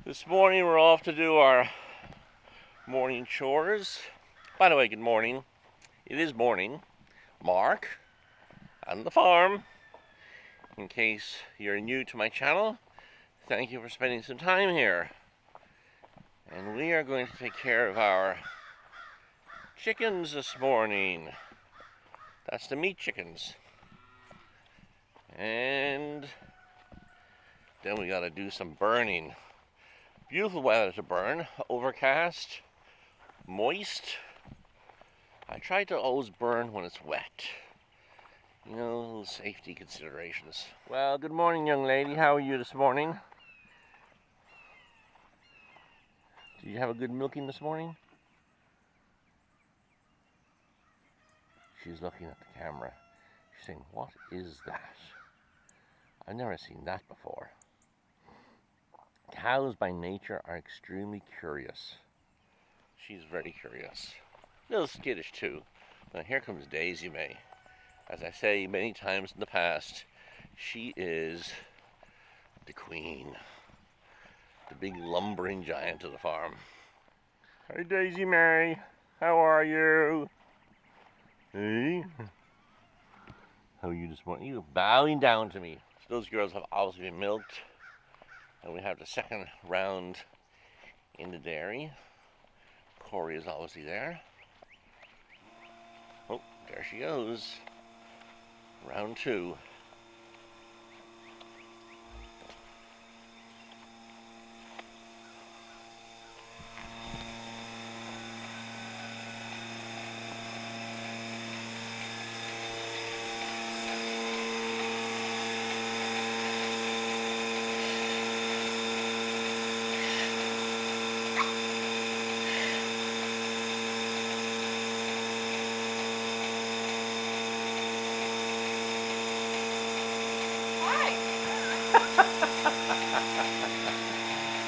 This morning we're off to do our morning chores. By the way, good morning. It is morning. Mark, on the farm. In case you're new to my channel, thank you for spending some time here. And we are going to take care of our chickens this morning. That's the meat chickens. And then we gotta do some burning. Beautiful weather to burn, overcast, moist. I try to always burn when it's wet. You know, little safety considerations. Well, good morning, young lady. How are you this morning? Did you have a good milking this morning? She's looking at the camera. She's saying, "What is that? I've never seen that before." Cows by nature are extremely curious. She's very curious. A little skittish too. Now here comes Daisy May. As I say many times in the past, she is the queen. The big lumbering giant of the farm. Hi Daisy May, how are you? Hey? How are you this morning? You're bowing down to me. So those girls have obviously been milked. And we have the second round in the dairy. Corey is obviously there. Oh, there she goes. Round two.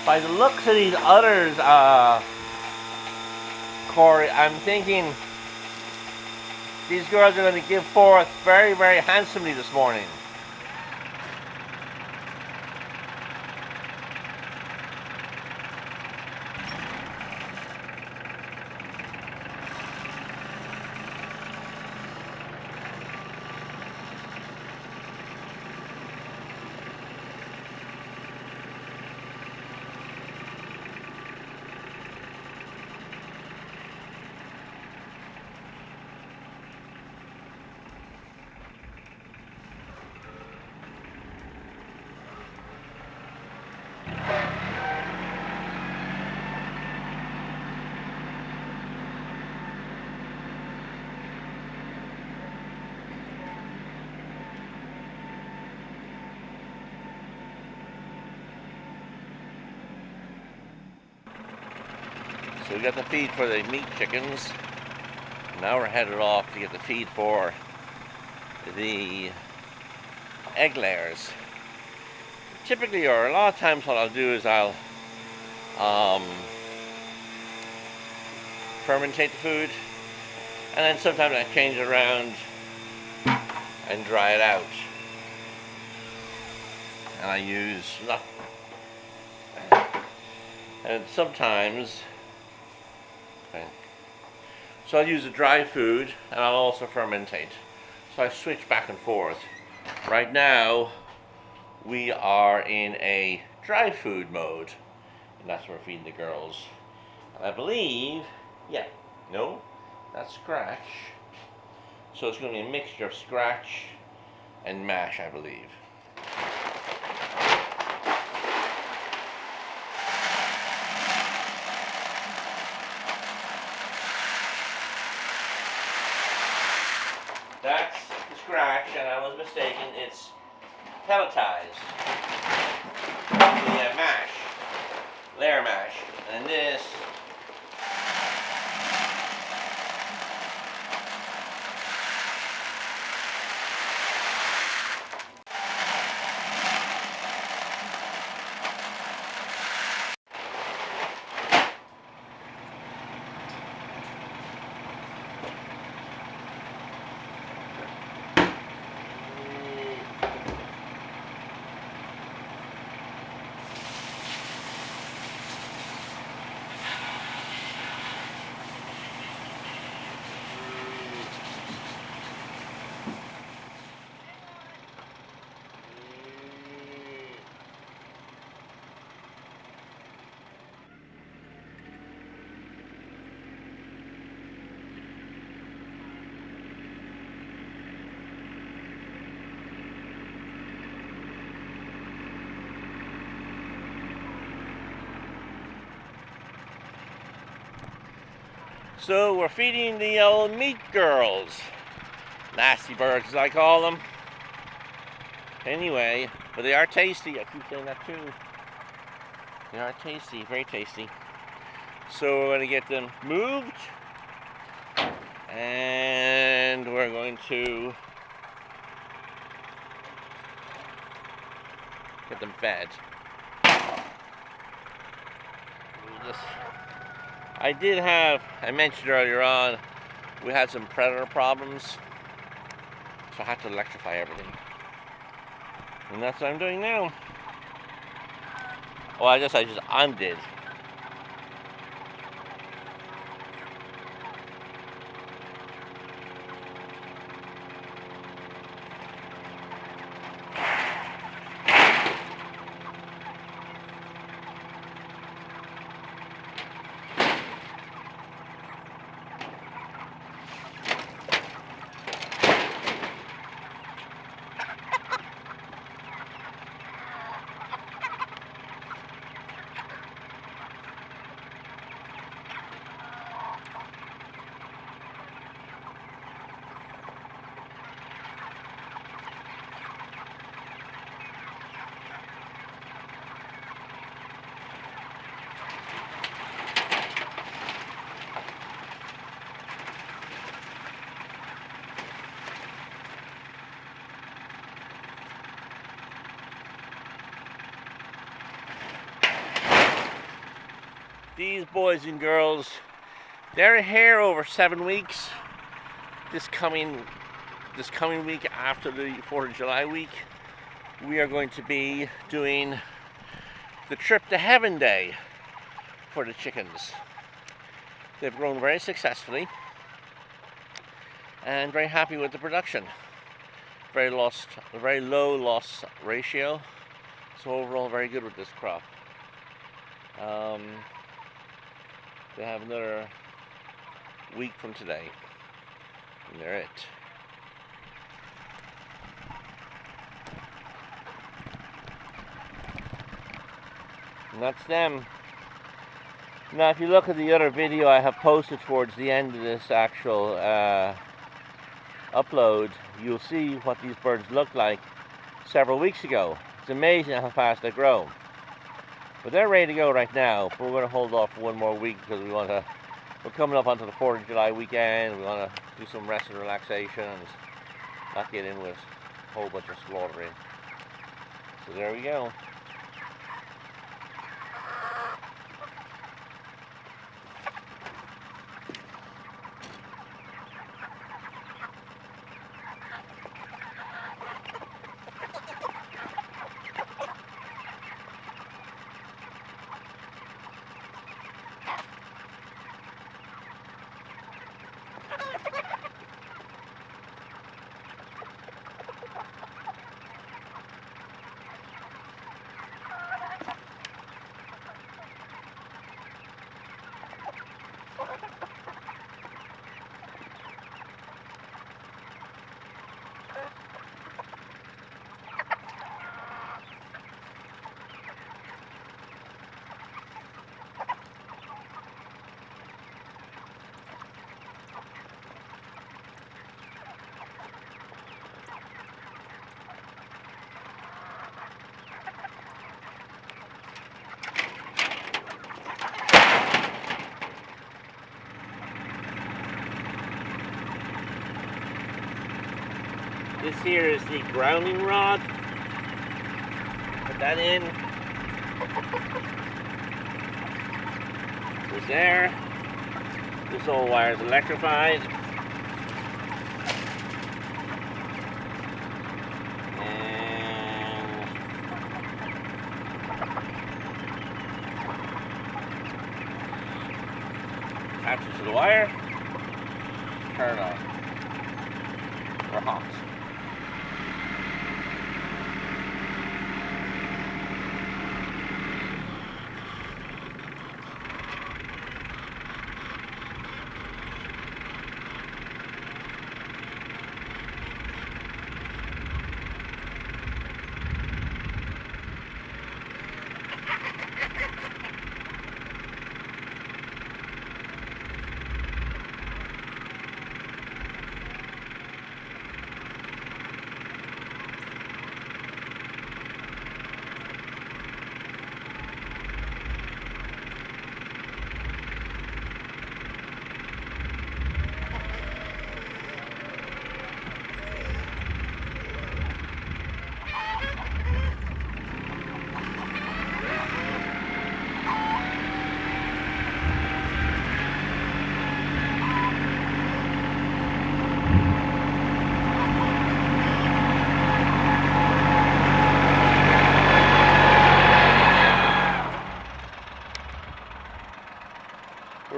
By the looks of these udders, Corey, I'm thinking these girls are going to give forth very, very handsomely this morning. So we got the feed for the meat chickens. Now we're headed off to get the feed for the egg layers. Typically, or a lot of times what I'll do is I'll fermentate the food, and then sometimes I change it around and dry it out. And I use, and sometimes, okay. So I'll use a dry food and I'll also fermentate. So I switch back and forth. Right now, we are in a dry food mode, and that's what we're feeding the girls. And I believe, yeah, no, that's scratch. So it's going to be a mixture of scratch and mash, I believe. That's the scratch, and I was mistaken, it's pelletized. The mash, layer mash, and this So we're feeding the old meat girls. Nasty birds, as I call them. Anyway, but they are tasty. I keep saying that too. They are tasty, very tasty. So we're going to get them moved. And we're going to get them fed. I mentioned earlier on, we had some predator problems, so I had to electrify everything. And that's what I'm doing now. Well, I just undid. These boys and girls, they're here over 7 weeks. This coming week, after the 4th of July week, we are going to be doing the Trip to Heaven Day for the chickens. They've grown very successfully and very happy with the production. Very low loss ratio, so overall very good with this crop. They have another week from today, and they're it. And that's them. Now, if you look at the other video I have posted towards the end of this actual upload, you'll see what these birds looked like several weeks ago. It's amazing how fast they grow. But they're ready to go right now, but we're going to hold off for one more week because we're coming up onto the 4th of July weekend. We want to do some rest and relaxation and not get in with a whole bunch of slaughtering. So there we go. This here is the grounding rod. Put that in. Goes there. This whole wire is electrified. And attaches to the wire. Turn it on. We're hot.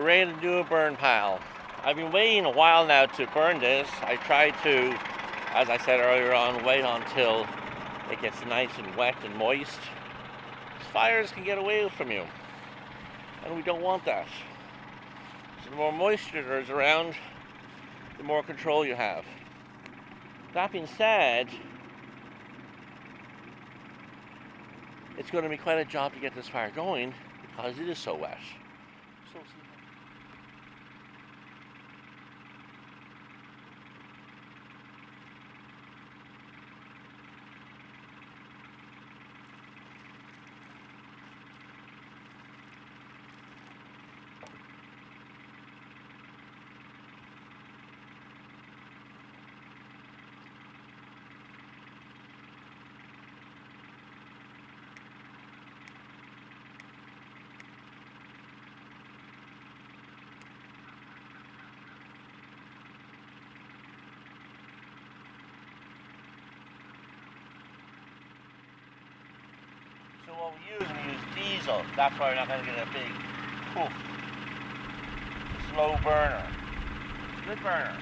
ready to do a burn pile. I've been waiting a while now to burn this. I tried to, as I said earlier on, wait until it gets nice and wet and moist. Fires can get away from you, and we don't want that. So the more moisture there is around, the more control you have. That being said, it's going to be quite a job to get this fire going because it is so wet. So what we use diesel. That's why we're not going to get a big poof. Slow burner. Good burner.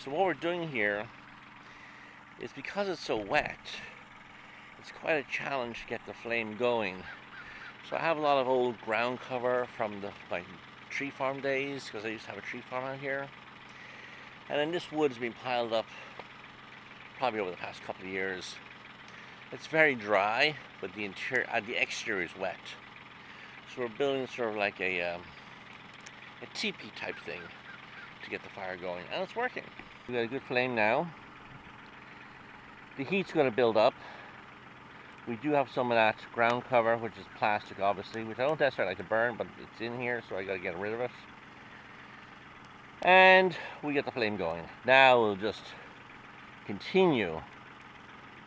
So what we're doing here is because it's so wet, it's quite a challenge to get the flame going. So I have a lot of old ground cover from my tree farm days, because I used to have a tree farm out here. And then this wood's been piled up probably over the past couple of years. It's very dry, but the exterior is wet. So we're building sort of like a teepee type thing to get the fire going, and it's working. We got a good flame now. The heat's going to build up. We do have some of that ground cover, which is plastic obviously, which I don't necessarily like to burn, but it's in here, so I got to get rid of it. And we get the flame going. Now we'll just continue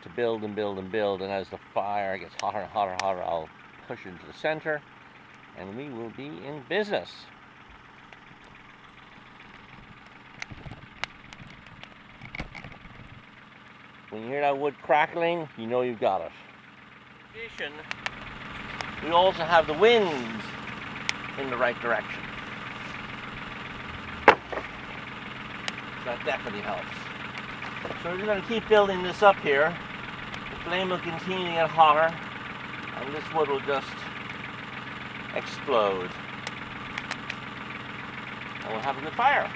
to build and build and build, and as the fire gets hotter and hotter and hotter, I'll push it into the center, and we will be in business. When you hear that wood crackling, you know you've got it. In addition, we also have the wind in the right direction. That definitely helps. So we're just going to keep building this up here. The flame will continue to get hotter, and this wood will just explode. And we'll have a good fire.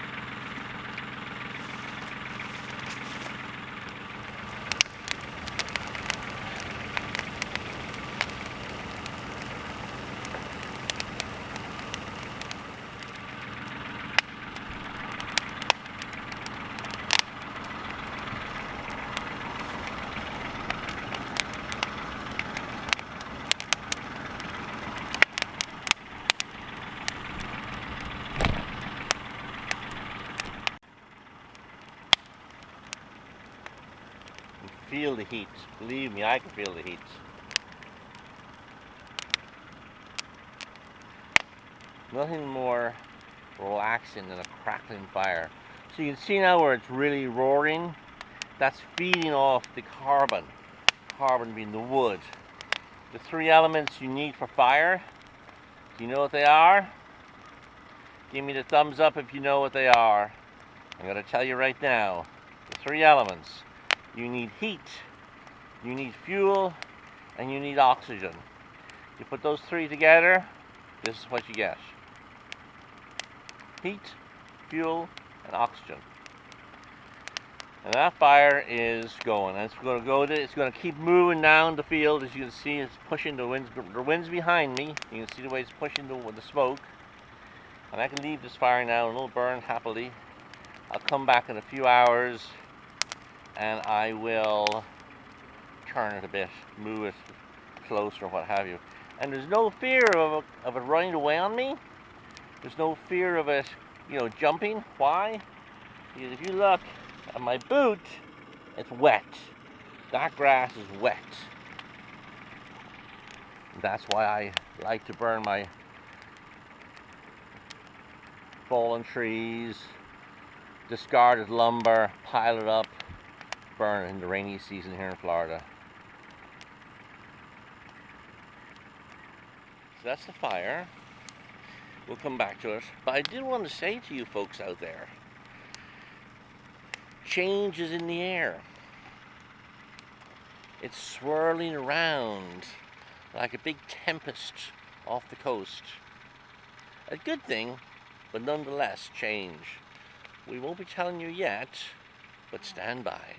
feel the heat. Believe me, I can feel the heat. Nothing more relaxing than a crackling fire. So you can see now where it's really roaring. That's feeding off the carbon. Carbon being the wood. The three elements you need for fire. Do you know what they are? Give me the thumbs up if you know what they are. I'm going to tell you right now. The three elements. You need heat, you need fuel, and you need oxygen. You put those three together, this is what you get. Heat, fuel, and oxygen. And that fire is going. And it's going to keep moving down the field. As you can see, it's pushing the winds. The wind's behind me. You can see the way it's pushing the smoke. And I can leave this fire now and it'll burn happily. I'll come back in a few hours and I will turn it a bit, move it closer, what have you. And there's no fear of it running away on me. There's no fear of it, jumping. Why? Because if you look at my boot, it's wet. That grass is wet. That's why I like to burn my fallen trees, discarded lumber, pile it up, burn it in the rainy season here in Florida. So that's the fire. We'll come back to it. But I did want to say to you folks out there, change is in the air. It's swirling around like a big tempest off the coast. A good thing, but nonetheless change. We won't be telling you yet, but stand by.